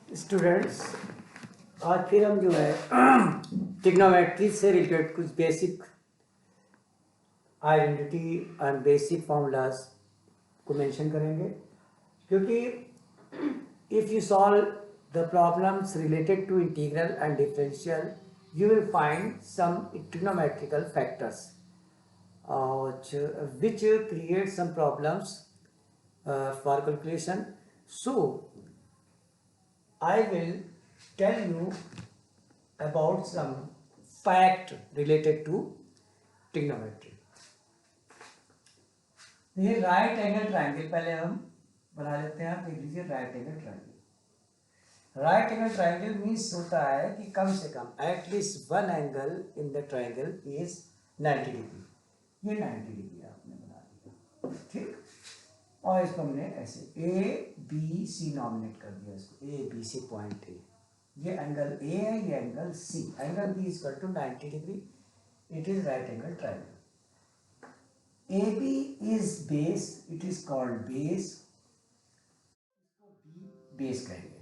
Students, आज फिर हम जो है ट्रिग्नोमेट्री से रिलेटेड कुछ basic identity and basic formulas को मेंशन करेंगे, क्योंकि if you solve the problems related to integral and differential you will find some trigonometrical factors which create some problems for calculation. So I will tell you about some fact related to trigonometry. ये right angle triangle पहले हम बना लेते हैं। देख लीजिए, right angle triangle. Right angle triangle means होता है कि कम से कम at least one angle in the triangle is 90 degree. ये 90 डिग्री आपने बना दिया, ठीक। और इसको हमने ऐसे ए बी सी नॉमिनेट कर दिया, इसको A B C point A. ये एंगल ए है, ये angle C. Angle B is equal to 90 degree. It is right angle triangle. A B is base, it is called base. इसको B base कहेंगे।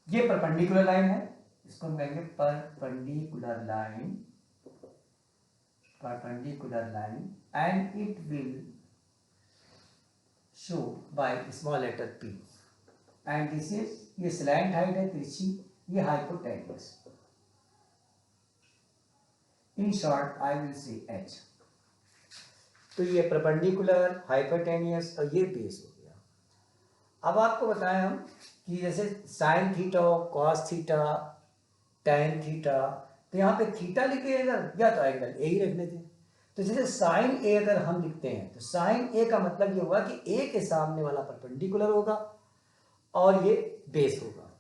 ये perpendicular line है, इसको हम कहेंगे perpendicular line and it will show by small letter p and this is, ये slant height है तिरछी, ये hypotenuse. In short I will say h। तो ये परपेंडिकुलर, हाइपोटेन्यूस और ये बेस हो गया। अब आपको बताएं हम कि जैसे साइन थीटा हो, कॉस थीटा, टैन थीटा, तो यहाँ पे थीटा लिखे अगर या तो एंगल ए ही रखने थे। तो जैसे साइन ए अगर हम लिखते हैं तो साइन ए का मतलब ये हुआ कि ए के सामने वाला परपेंडिकुलर होगा और ये बेस होगा।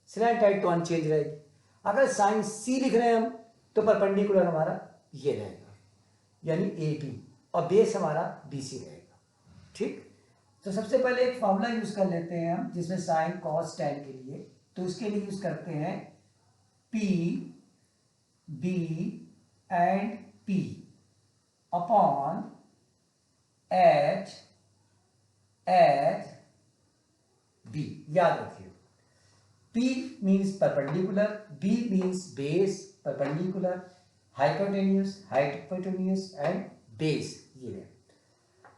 स्लैंट हाइट तो अनचेंज रहेगी। अगर साइन सी लिख रहे हैं हम तो परपेंडिकुलर हमारा ये रहेगा, यानी ए बी, और बेस हमारा बी सी रहेगा, ठीक। तो सबसे पहले एक फॉर्मूला यूज कर लेते हैं हम, जिसमें साइन कॉस टैन के लिए। तो उसके लिए यूज करते हैं P B and P upon H B. याद रखिए, P means perpendicular, B means base, perpendicular, hypotenuse and base, ये है।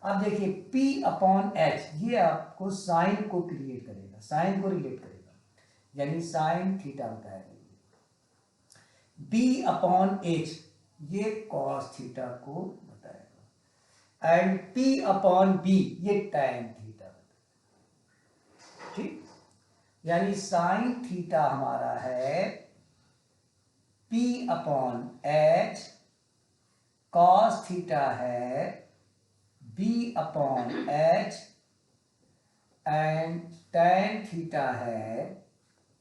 अब देखिए P अपॉन H, ये आपको साइन को क्रिएट करेगा, साइन को रिलेट करेगा, यानी साइन थीटा बताएगा। B अपॉन H, ये कॉस थीटा को बताएगा। एंड P अपॉन B, ये टैन थीटा बताएगा, ठीक। यानी साइन थीटा हमारा है P upon H, cos theta है B upon H and tan theta है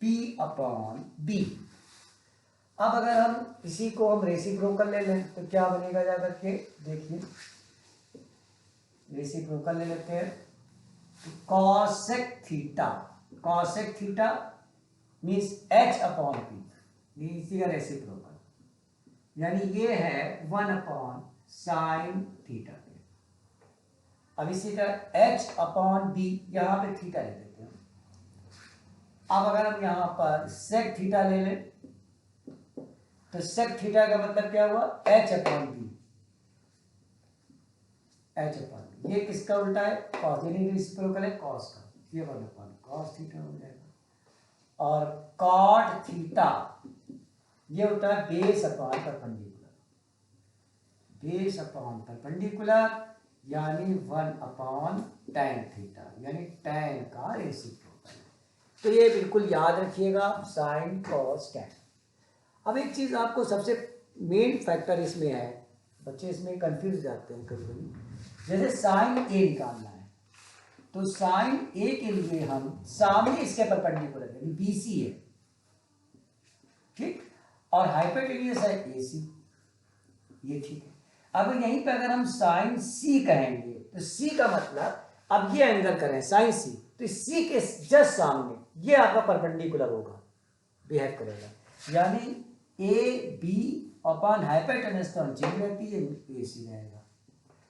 P अपॉन B। अब अगर हम इसी को हम रेसिप्रोकल ले लें तो क्या बनेगा, जा करके देखिए। रेसिप्रोकल ले लेते हैं, cosec theta means H upon P, इसी का रेसिप्रोकल, यानी ये है 1 अपॉन साइन थीटा। अब इसी तरह H अपॉन B, यहाँ पे थीटा ले लेते हैं। अब अगर हम यहाँ पर सेक थीटा ले लें तो सेक थीटा का मतलब क्या हुआ, H अपॉन B। ये किसका उल्टा है, कॉस, यानी रेसिप्रोकल है कॉस का, ये 1 अपॉन कॉस थीटा हो जाएगा। और कॉट थीटा ये होता है बेस अपॉन परपेंडिकुलर, यानी 1 अपॉन टैन थीटा, यानी टैन का रेसिप्रोकल। तो ये बिल्कुल याद रखिएगा, साइन कॉस टैन। अब एक चीज आपको सबसे मेन फैक्टर इसमें है, बच्चे इसमें कंफ्यूज जाते हैं कभी कभी। जैसे साइन ए निकालना है तो साइन ए के लिए हम सामने इसके परपेंडिकुलर यानी बीसी है, ठीक, और हाइपोटेन्यूस है एसी, ये ठीक है। अब यहीं पे अगर हम साइन सी कहेंगे तो सी का मतलब, अब ये एंगल करें साइन सी, तो सी के जस्ट सामने ये आपका परपेंडिकुलर होगा, बिहेव करेगा, यानी ए बी अपॉन हाइपोटेन्यूस तो चेंज रहती है, ए सी रहेगा।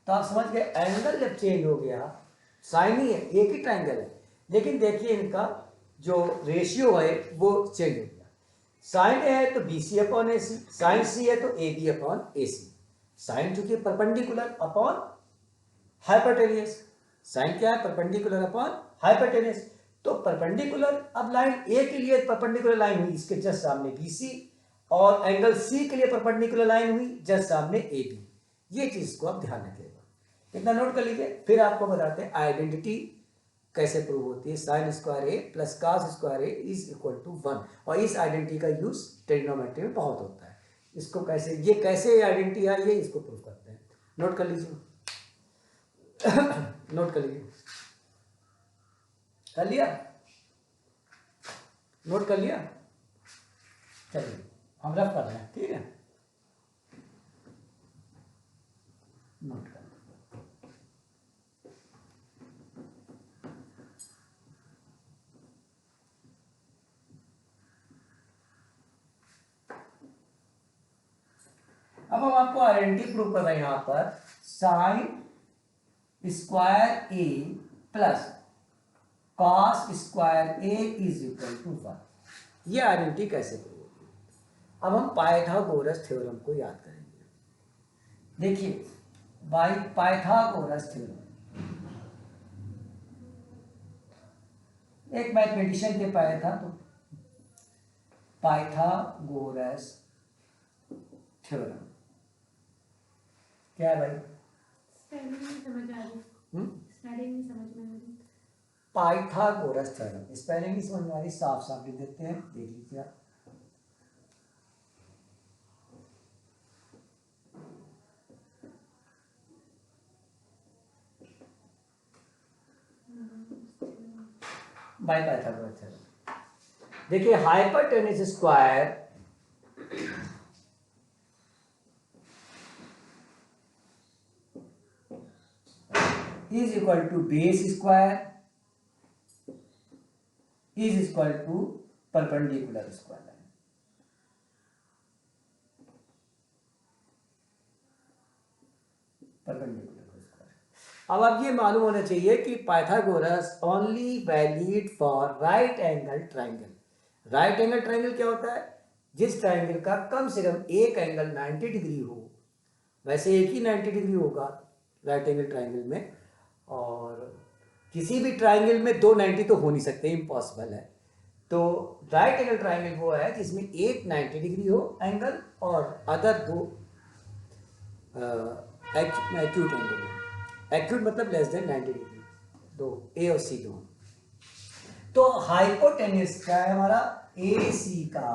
तो आप समझ गए, एंगल जब चेंज हो गया, साइन ही है, एक ही ट्रायंगल है, लेकिन देखिए इनका जो रेशियो है वो चेंज हो गया। साइन ए है तो B C upon A C, sine C है तो A B upon A C. Sine चूंकि परपेंडिकुलर अपॉन हाइपोटेनियस, साइन क्या है, परपेंडिकुलर अपॉन हाइपोटेनियस। तो परपेंडिकुलर, अब लाइन ए के लिए परपेंडिकुलर लाइन हुई इसके जस्ट सामने बी सी, और एंगल सी के लिए परपेंडिकुलर लाइन हुई जस्ट सामने ए बी। ये चीज को आप ध्यान रखिएगा, इतना नोट कर लीजिए। फिर आपको बताते हैं आइडेंटिटी कैसे प्रूव होती है। Sine square A plus cos square A is equal to 1, और इस आइडेंटिटी का यूज ट्रिग्नोमेट्री में बहुत होता है। इसको कैसे, ये कैसे आइडेंटिटी आई है, इसको प्रूव करते हैं। नोट कर लीजिए नोट कर लीजिए, कर लिया, नोट कर लिया। चलिए हम रफ कर रहे हैं, ठीक है, नोट कर। अब हम आपको आइडेंटिटी प्रूव कर रहे हैं यहां पर, sine square A plus cos square A is equal to 1। ये आइडेंटिटी कैसे प्रूव होगी। अब हम पाइथागोरस थ्योरम को याद करेंगे। देखिए बाय पाइथागोरस थ्योरम, एक मैथमेटिशियन के पाया था, तो पाइथागोरस थ्योरम क्या है भाई, स्पेलिंग नहीं समझ आ रही, स्पेलिंग नहीं समझ में आ रही। पाइथागोरस थ्योरम, स्पेलिंग नहीं समझ में आ रही, साफ साफ लिख देते हैं, देख लीजिए आप। बाय पाइथागोरस थ्योरम, देखिए hypotenuse square is equal to base square is equal to perpendicular square line. Perpendicular square. अब आप ये मालूम होना चाहिए कि Pythagoras only valid for right angle triangle. Right angle triangle क्या होता है, जिस ट्राइंगल का कम से कम एक एंगल 90 डिग्री हो, वैसे एक ही 90 डिग्री होगा राइट एंगल ट्राइंगल में, और किसी भी ट्राइंगल में दो 90 तो हो नहीं सकते, इम्पॉसिबल है। तो राइट एंगल ट्राइंगल वो है जिसमें एक 90 डिग्री हो एंगल और अदर दो एक्यूट एंगल हो। एक्यूट मतलब लेस देन 90 डिग्री, दो ए और सी दो। तो हाइपोटेन्यूज क्या है हमारा, ए सी का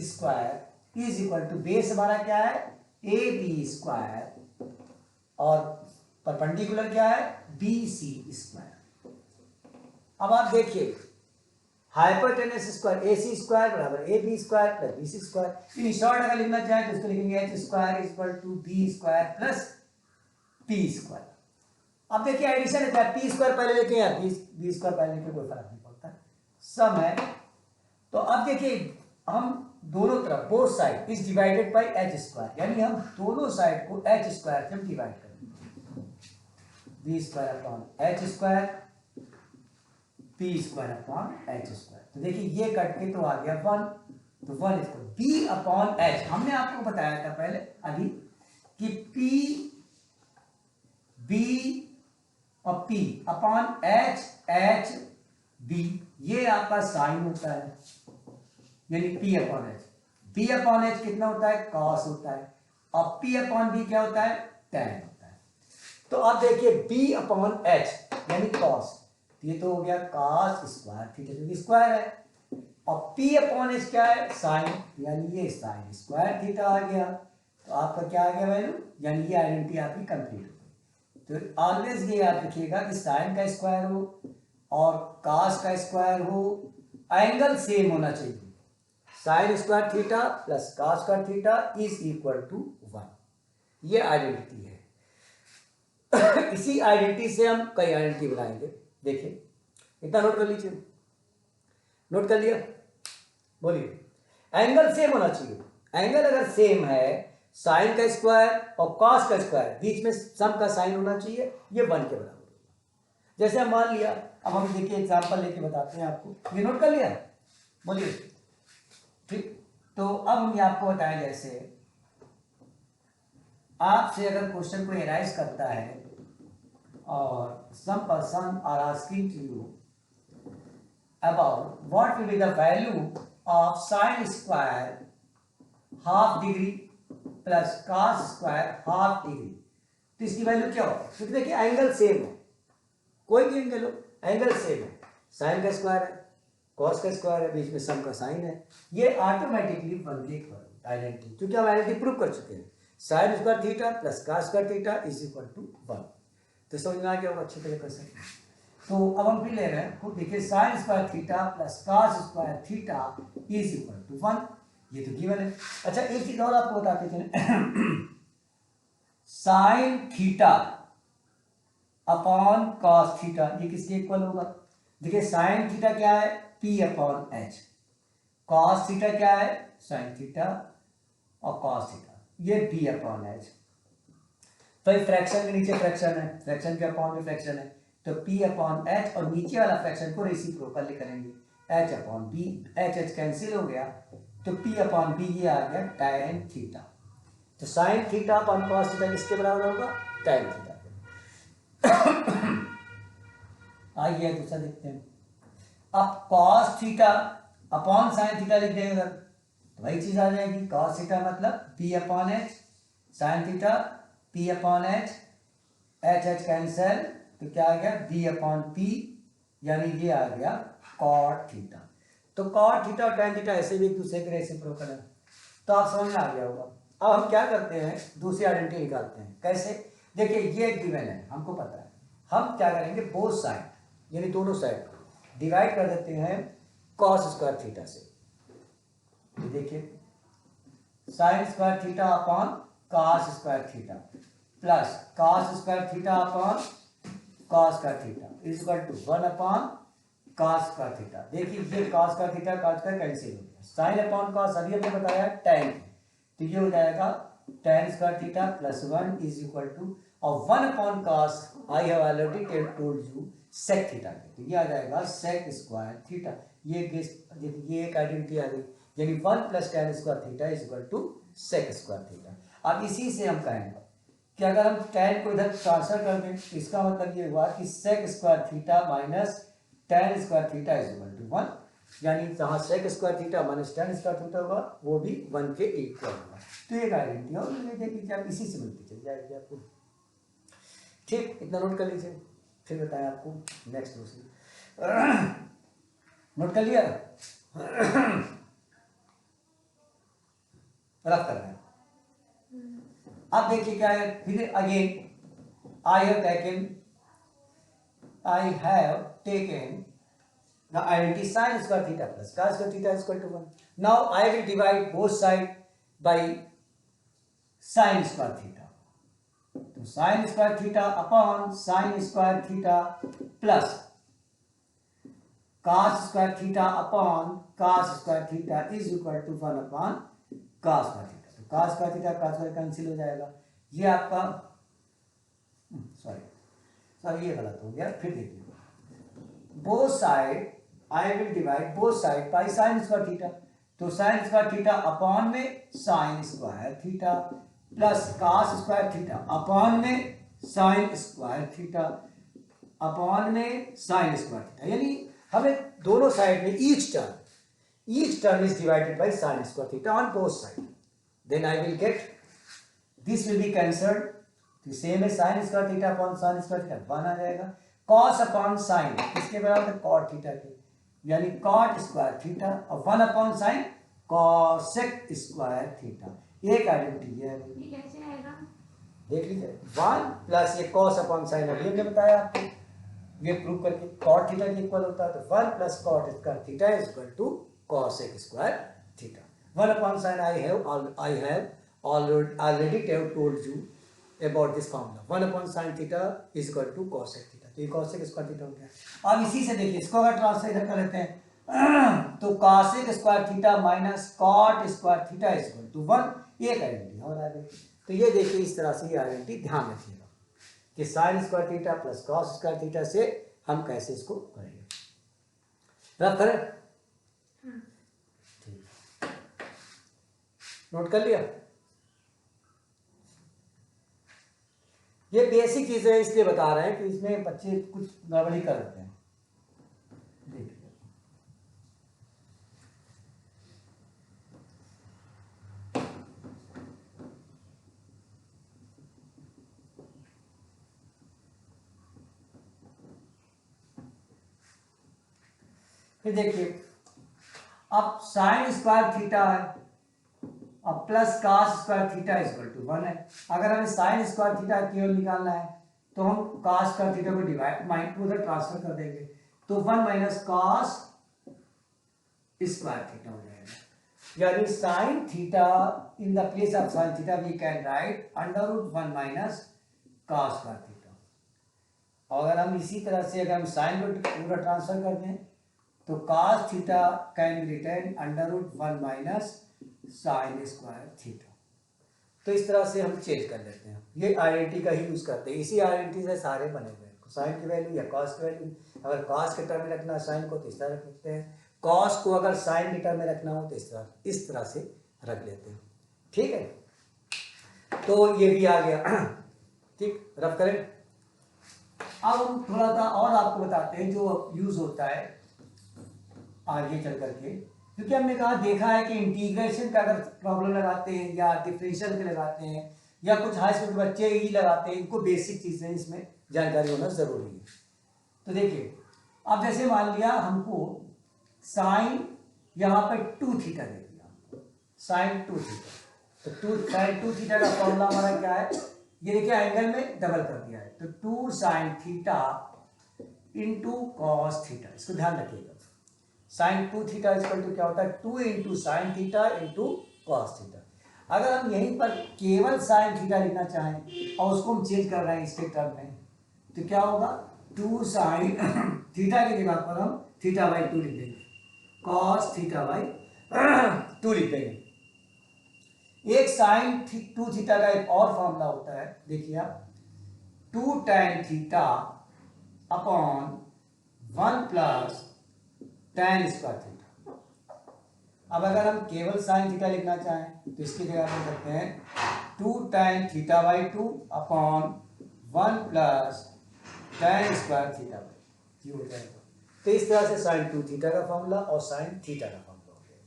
square is equal to base हमारा क्या है, ए बी स्क्वायर, और परपेंडिकुलर क्या है, बी सी स्क्वायर। अब आप देखिए hypotenuse square A C square बराबर A B square plus B C square. In short अगर लिखना चाहे तो इसको लिखेंगे H square is equal to B square plus P square. अब देखिए एडिशन है, चाहे पी स्क्वायर पहले लिखें या बी स्क्वायर पहले लिखें, कोई फर्क नहीं पड़ता, सम है। तो अब देखिए हम दोनों तरफ both side is divided by H square, यानी हम दोनों साइड को एच स्क्वायर से डिवाइड करेंगे, B square upon H square P square upon H square. तो देखिए ये कट के तो आ गया 1, तो 1 इसको बी अपॉन एच, हमने आपको बताया था पहले अभी कि पी बी और P upon H H B, ये आपका साइन होता है, यानी P upon H. B upon H कितना होता है, कॉस होता है, और पी अपॉन बी क्या होता है, टैन होता है। तो अब देखिए बी अपॉन एच यानी कॉस, ये तो हो गया कॉस स्क्वायर थीटा, क्योंकि स्क्वायर है, और पी अपॉन एच क्या है, साइन, यानी ये साइन स्क्वायर थीटा आ गया। तो आपका क्या आ गया वैल्यू, यानी ये आइडेंटिटी आपकी कंप्लीट हो गई। तो ऑलवेज ये याद रखिएगा कि साइन का स्क्वायर हो और कॉस का स्क्वायर हो, एंगल सेम होना चाहिए। Sine square theta plus cos square theta is equal to 1, ये आइडेंटिटी है। इसी आइडेंटिटी से हम कई आइडेंटिटी बनाएंगे। देखिए इतना नोट कर लीजिए, नोट कर लिया, बोलिए एंगल सेम होना चाहिए। एंगल अगर सेम है, साइन का स्क्वायर और कॉस का स्क्वायर, बीच में सम का साइन होना चाहिए, ये 1 के बराबर होगा। जैसे हम मान लिया अब हम देखिए एग्जांपल लेके बताते हैं आपको। ये नोट कर लिया, बोलिए। ठीक, तो अब हम ये आपको बताएं, जैसे आपसे अगर क्वेश्चन को एनालाइज करता है और some person are asking to you about what will be the value of sine square half degree plus cos square half degree, तो इसकी वैल्यू क्या होगी? क्योंकि देखिए एंगल सेम है, कोई भी एंगल हो, एंगल सेम है, साइन का स्क्वायर है, कॉस का स्क्वायर है, बीच में सम का साइन है, ये ऑटोमेटिकली 1 के इक्वल आइडेंटिटी, क्योंकि हम आइडेंटिटी प्रूव कर चुके हैं। Sine square theta plus cos square theta is equal to 1। तो समझ में आ गया होगा अच्छी तरीके से। तो अब हम फिर ले रहे हैं, देखिए sine square theta plus cos square theta is equal to 1, ये तो गिवन है। अच्छा एक चीज और आपको बताते चले, sine theta upon cos theta ये किसके इक्वल होगा? देखिए साइन थीटा क्या है? P upon H. Cos theta क्या है? साइन थीटा और कॉस थीटा, ये P अपॉन एच। तो ये फ्रैक्शन के नीचे फ्रैक्शन है, फ्रैक्शन के अपॉन में फ्रैक्शन है, तो P अपॉन एच और नीचे वाला फ्रैक्शन को रेसिप्रोकल करेंगे, H upon B, H cancel हो गया, तो P अपॉन B ये आ गया tan थीटा। तो sine theta upon cos theta किसके बराबर होगा? tan theta. आइए दूसरा देखते हैं। अब cos theta upon sine theta लिख देंगे उधर, तो वही चीज आ जाएगी। cos थीटा मतलब P upon H, sine theta P upon H, H cancel, तो क्या आ गया? B अपॉन P, यानी ये आ गया cot थीटा। तो cot थीटा और tan थीटा ऐसे भी एक दूसरे के रेसिप्रोकल है, तो आप समझ में आ गया होगा। अब हम क्या करते हैं, दूसरी आइडेंटिटी निकालते हैं। कैसे? देखिए ये गिवन है, हमको पता है, हम क्या करेंगे, बोथ साइड यानी दोनों साइड डिवाइड कर देते हैं cos स्क्वायर थीटा से। तो देखिए sine square theta upon cos square theta plus cos square theta upon cos square theta is equal to 1 upon cos square theta. देखिए ये cos square theta cos square cancel हो गया, sine upon cos अभी हमने बताया tan, तो ये हो जाएगा tan square theta plus 1 is equal to, और 1 upon cos I have already told you sec theta, तो ये आ जाएगा sec स्क्वायर थीटा। ये एक आइडेंटिटी आ गई, यानी 1 plus tan square theta is equal to sec square theta. अब इसी से हम कहेंगे कि अगर हम tan को इधर ट्रांसफर कर दें, इसका मतलब ये हुआ कि sec square theta minus tan square theta is equal to 1, यानी जहां sec square theta minus tan square theta होगा वो भी 1 के इक्वल होगा। तो एक आइडेंटिटी और देखिए कि आप इसी से मिलती चल जाएगी आपको। ठीक, इतना नोट कर लीजिए, फिर बताएं आपको नेक्स्ट दूसरी। नोट कर लिया? रफ कर रहे हैं। अब देखिए क्या है, फिर again I have taken the identity sin square theta plus cos square theta is equal to 1. Now I will divide both sides by sin square theta. तो sin square theta upon sin square theta plus cos square theta upon cos square theta is equal to 1 upon cos square theta. तो cos square theta cos square cancel हो जाएगा, ये आपका sorry ये गलत हो गया। फिर देखिए both side I will divide both side by sin square theta, तो sin square theta अपॉन में sin square theta plus cos square theta upon में sin square theta अपॉन में sin square theta, यानी हमें दोनों साइड में each term is divided by sin square theta on both sides. Then I will get this will be cancelled, तो same है sin square theta upon sin square theta 1 आ जाएगा, cos upon sin किसके बराबर है? cot theta के, यानी cot square theta और 1 upon sin cosec square theta. एक आइडेंटिटी है, ये कैसे आएगा? देख लीजिए 1 प्लस ये cos अपॉन sin अभी हमने बताया आपको, ये प्रूव करके cot थीटा के इक्वल होता है, तो 1 plus cot square theta is equal to cosec square theta. 1 upon sin I have already told you about this formula, 1 upon sin theta is equal to cosec theta, तो ये cosec square theta हो गया। अब इसी से देखिए इसको अगर ट्रांसफर इधर कर लेते हैं तो cosec square theta minus cot square theta is equal to 1, एक आइडेंटिटी और आ गई। तो ये देखिए इस तरह से ये आइडेंटिटी ध्यान रखिएगा कि sin square theta plus cos square theta से हम कैसे इसको करेंगे। रफ करें, हाँ। ठीक, नोट कर लिया। ये बेसिक चीजें इसलिए बता रहे हैं कि इसमें बच्चे कुछ गड़बड़ी कर देते हैं। देखिए फिर देखिए, अब साइन स्क्वायर थीटा है और plus cos square theta equal to 1 है। अगर हमें साइन स्क्वायर थीटा केवल निकालना है तो हम कास स्क्वायर थीटा को डिवाइड माइनस टू उधर ट्रांसफर कर देंगे, तो 1 माइनस कास स्क्वायर थीटा हो जाएगा। यानी sine theta in the place of sine theta we can write under root 1 minus cos square theta. और अगर हम इसी तरह से अगर हम साइन को पूरा ट्रांसफर कर दें तो cos theta can be written under root 1 minus sine square theta. तो इस तरह से हम चेंज कर लेते हैं, ये आइडेंटिटी का ही यूज करते हैं। इसी आइडेंटिटी से सारे बने हुए हैं, साइन की वैल्यू या कॉस की वैल्यू। अगर कॉस के टर्म में रखना है साइन को तो इस तरह रख लेते हैं, कॉस को अगर साइन के टर्म में रखना हो तो इस तरह से रख लेते हैं। ठीक है, तो ये भी आ गया। ठीक, रफ करें। अब हम थोड़ा सा और आपको बताते हैं जो यूज होता है आगे चल करके, क्योंकि हमने कहा देखा है कि इंटीग्रेशन का अगर प्रॉब्लम लगाते हैं या डिफरेंशियल के लगाते हैं या कुछ हाई स्कूल के बच्चे ही लगाते हैं, इनको बेसिक चीजें इसमें जानकारी होना जरूरी है। तो देखिए, अब जैसे मान लिया हमको साइन यहाँ पर 2 थीटा दे दिया, साइन 2 थीटा, तो साइन 2 थीटा का फॉर्मूला हमारा क्या है, ये देखिए एंगल में डबल कर दिया है, तो 2 sine theta into cos theta. इसको ध्यान रखिएगा, साइन 2 थीटा इक्वल टू क्या होता है, 2 into sine theta into cos theta. अगर हम यहीं पर केवल साइन थीटा लिखना चाहें और उसको हम चेंज कर रहे हैं इसके टर्म में, तो क्या होगा, 2 साइन थीटा की जगह पर हम थीटा बाई 2 लिख देंगे, कॉस थीटा बाई 2 लिख देंगे। एक साइन 2 थीटा का एक और फॉर्मूला होता है, देखिए आप, 2 tan theta upon 1 plus tan square theta. अब अगर हम केवल साइन थीटा लिखना चाहें तो इसकी जगह लिख सकते हैं 2 tan theta by 2 upon 1 plus tan square theta by, ये हो जाएगा। तो इस तरह से साइन 2 थीटा का फॉर्मूला और साइन थीटा का फॉर्मूला हो गया।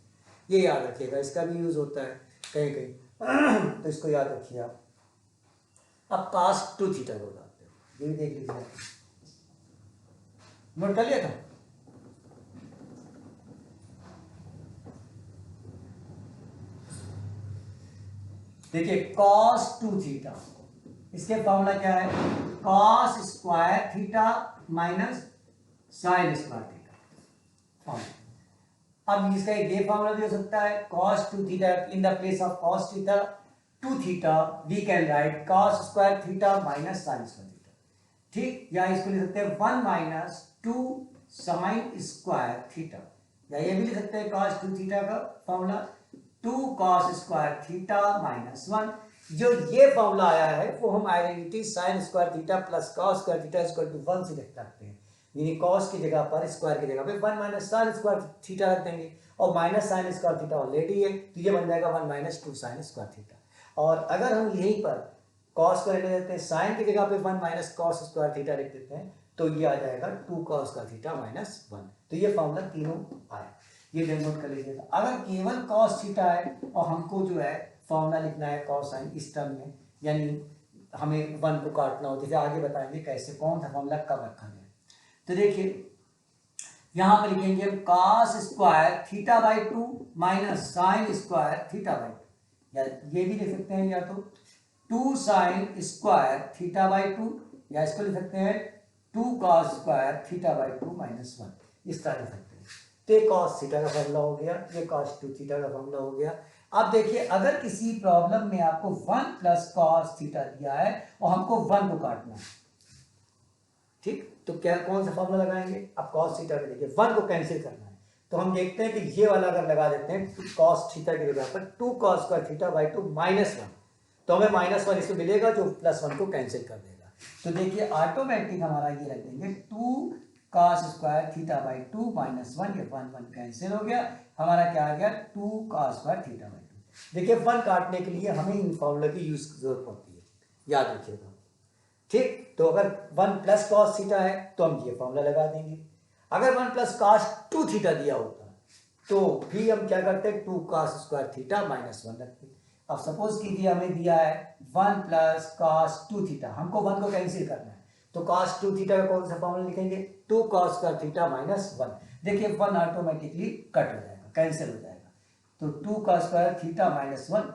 ये याद रखिएगा, इसका भी यूज होता है कहीं कहीं, तो इसको याद रखिए आप। अब cos 2 थीटा को बताते हैं, ये भी देख लीजिए, नोट कर लिया था। देखिए cos 2 थीटा, इसके फॉर्मूला क्या है, cos square theta minus sine square theta. अब इसका एक ये फॉर्मूला भी हो सकता है, cos 2 theta in the place of cos theta 2 theta we can write cos square theta minus sine square theta. ठीक, या इसको लिख सकते हैं 1 माइनस 2 साइन स्क्वायर थीटा, या ये भी लिख सकते हैं cos 2 थीटा का formula 2 cos square theta minus 1। जो ये फॉर्मूला आया है वो हम identity sine square theta plus cos square theta equal to 1 से लिख सकते हैं, यानी cos की जगह पर स्क्वायर की जगह पे 1 माइनस साइन स्क्वायर थीटा रख देंगे, और minus sine square theta already है तो ये बन जाएगा 1 माइनस 2 साइन स्क्वायर थीटा। और अगर हम यहीं पर cos को ले लेते हैं, साइन की जगह पे 1 माइनस cos स्क्वायर थीटा लिख देते हैं, तो ये आ जाएगा 2 cos स्क्वायर थीटा माइनस 1। तो ये फॉर्मूला तीनों आए, ये नोट कर लीजिएगा। अगर केवल cos थीटा है और हमको जो है फॉर्मूला लिखना है cos साइन इस टर्म में, यानी हमें 1 को काटना हो, जैसे आगे बताएंगे कैसे कौन सा फॉर्मूला कब रखा गया। तो देखिए यहां पर लिखेंगे हम cos square theta by 2 minus sine square theta by 2, या ये भी लिख सकते हैं या तो 2 साइन स्क्वायर थीटा बाई 2, या इसको लिख सकते हैं 2 cos square theta by 2 minus 1, इस तरह लिख सकते हैं। तो ये cos थीटा का फॉर्मूला हो गया, ये cos 2 थीटा का फॉर्मूला हो गया। अब देखिए अगर किसी प्रॉब्लम में आपको 1 प्लस cos थीटा दिया है और हमको 1 को काटना है, ठीक, तो क्या कौन सा फॉर्मूला लगाएंगे, अब cos थीटा में देखिए 1 को कैंसिल करना है, तो हम देखते हैं कि ये वाला अगर लगा देते हैं तो cos थीटा की जगह पर 2 cos square theta by 2 minus 1, तो हमें माइनस 1 इसको मिलेगा जो प्लस 1 को कैंसिल कर देगा। तो देखिए ऑटोमेटिक हमारा ये रख देंगे 2 cos square theta by 2 minus 1, ये 1 1 कैंसिल हो गया, हमारा क्या आ गया 2 cos स्क्वायर थीटा बाई 2। देखिए 1 काटने के लिए हमें इन फॉर्मूला की यूज जरूरत पड़ती है, याद रखिएगा। ठीक, तो अगर 1 प्लस कॉस थीटा है तो हम ये फॉर्मूला लगा देंगे। अगर 1 प्लस कॉस 2 थीटा दिया होता तो भी हम क्या करते हैं 2 cos स्क्वायर थीटा माइनस 1 रखते। अब सपोज कीजिए हमें दिया है 1 प्लस cos 2 थीटा, हमको 1 को कैंसिल करना है, तो cos 2 थीटा का कौन सा फॉर्मूला लिखेंगे 2 cos स्क्वायर थीटा माइनस 1। देखिए 1 ऑटोमेटिकली कट हो जाएगा, कैंसिल हो जाएगा, तो 2 cos square theta minus 1,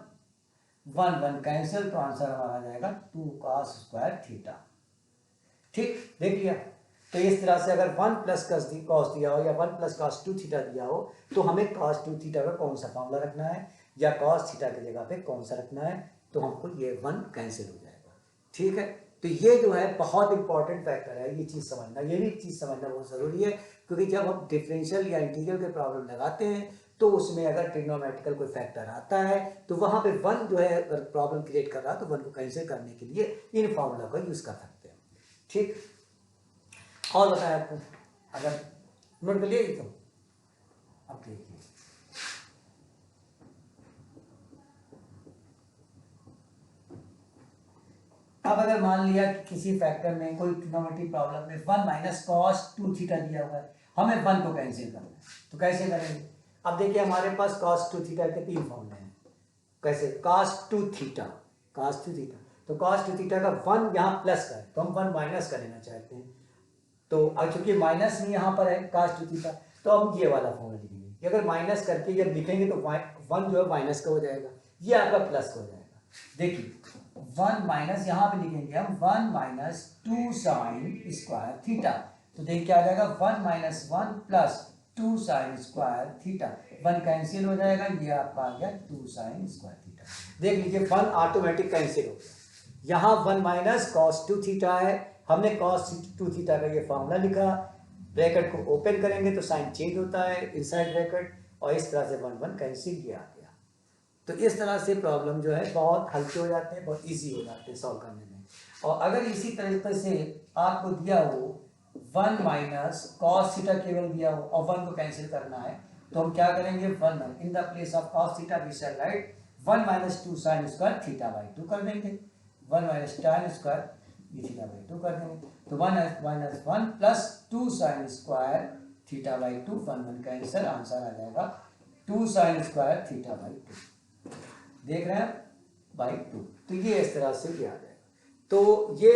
1 1 cancel, तो आंसर हमारा आ जाएगा 2 cos स्क्वायर थीटा। ठीक, देख लिया। तो इस तरह से अगर 1 प्लस कॉस दिया हो या 1 प्लस cos 2 थीटा दिया हो तो हमें cos 2 थीटा का कौन सा फॉर्मूला रखना है या cos थीटा की जगह पे कौन सा रखना है, तो हमको ये 1 कैंसिल हो जाएगा। ठीक है, तो ये जो है बहुत इंपॉर्टेंट फैक्टर है, ये चीज़ समझना, ये भी चीज़ समझना बहुत ज़रूरी है, क्योंकि जब हम डिफरेंशियल या इंटीग्रल के प्रॉब्लम लगाते हैं तो उसमें अगर ट्रिग्नोमेट्रिकल कोई फैक्टर आता है तो वहाँ पे 1 जो है अगर प्रॉब्लम क्रिएट कर रहा है तो 1 को कैंसिल करने के लिए इन फॉर्मूला का यूज़ कर सकते हैं। ठीक, और बताएं आपको, अगर नोट कर लिए तो अब देखिए अब अगर मान लिया कि किसी फैक्टर में कोई ट्रिग्नोमेट्री प्रॉब्लम में 1 माइनस कॉस 2 थीटा दिया हुआ है, हमें 1 को कैंसिल करना है, तो कैसे करेंगे। अब देखिए हमारे पास cos 2 थीटा के 3 फॉर्मूले हैं, कैसे cos 2 थीटा, cos 2 थीटा, तो cos 2 थीटा का 1 यहाँ प्लस का है तो हम 1 माइनस का लेना चाहते हैं, तो चूंकि माइनस नहीं यहाँ पर है cos 2 थीटा, तो हम ये वाला फॉर्मूला लिखेंगे। अगर माइनस करके जब लिखेंगे तो 1 जो है माइनस का हो जाएगा, ये आपका प्लस का हो जाएगा। देखिए 1 माइनस यहाँ पे लिखेंगे हम 1 माइनस 2 साइन स्क्वायर थीटा, तो देखिए क्या आ जाएगा 1 minus 1 plus 2 sine square theta, 1 cancel हो जाएगा, ये आपका आ गया 2 साइन स्क्वायर थीटा। देख लीजिए 1 ऑटोमेटिक कैंसिल हो गया, यहाँ 1 माइनस cos 2 थीटा है, हमने cos 2 थीटा का ये फॉर्मूला लिखा, ब्रैकेट को ओपन करेंगे तो साइन चेंज होता है इनसाइड ब्रैकेट, और इस तरह से 1 1 कैंसिल किया गया। तो इस तरह से प्रॉब्लम जो है बहुत हल्के हो जाते हैं, बहुत इजी हो जाते हैं सॉल्व करने में। और अगर इसी तरीके से आपको दिया हो 1 माइनस cos थीटा केवल दिया हो और 1 को कैंसिल करना है, तो हम क्या करेंगे 1 in the place of cos theta we shall write 1 minus 2 sine square theta by 2 कर देंगे, 1 माइनस tan स्क्वायर ये थीटा बाई 2 कर देंगे, तो 1 minus 1 plus 2 sine square theta by 2, 1 1 cancel, answer आ जाएगा 2 साइन स्क्वायर थीटा बाई 2। देख रहे हैं बाई 2, तो ये इस तरह से ये आ जाएगा। तो ये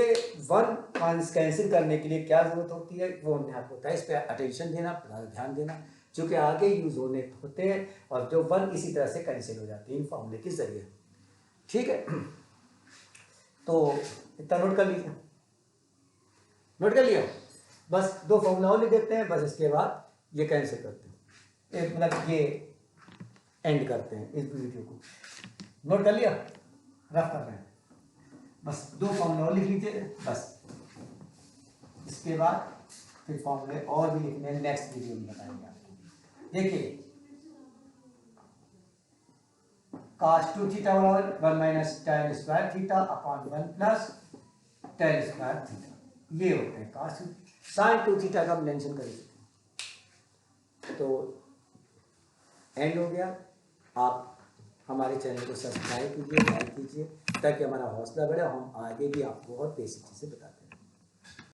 1 कैंसिल करने के लिए क्या जरूरत होती है वो हमने आपको बताया, इस पर अटेंशन देना, ध्यान देना, क्योंकि आगे यूज होने होते हैं और जो 1 इसी तरह से कैंसिल हो जाती है इन फॉर्मूले के जरिए। ठीक है, तो इतना नोट कर लीजिए, नोट कर लिया, बस 2 फॉर्मूला और लिख देते हैं, बस इसके बाद ये कैंसिल करते हैं, मतलब ये एंड करते हैं इस वीडियो को। नोट कर लिया, रफ कर रहे हैं, बस 2 फॉर्मूले और लिख लीजिए बस, इसके बाद फिर फॉर्मूले और भी लिखने नेक्स्ट वीडियो में बताएंगे आपको। देखिए cos 2 थीटा बराबर 1 minus tan square theta upon 1 plus tan square theta, ये होते हैं cos 2। sin 2 थीटा का हम मेंशन करेंगे। तो एंड हो गया, आप हमारे चैनल को सब्सक्राइब कीजिए, लाइक कीजिए, ताकि हमारा हौसला बढ़े, हम आगे भी आपको और बेसिक चीज़ें बताएं।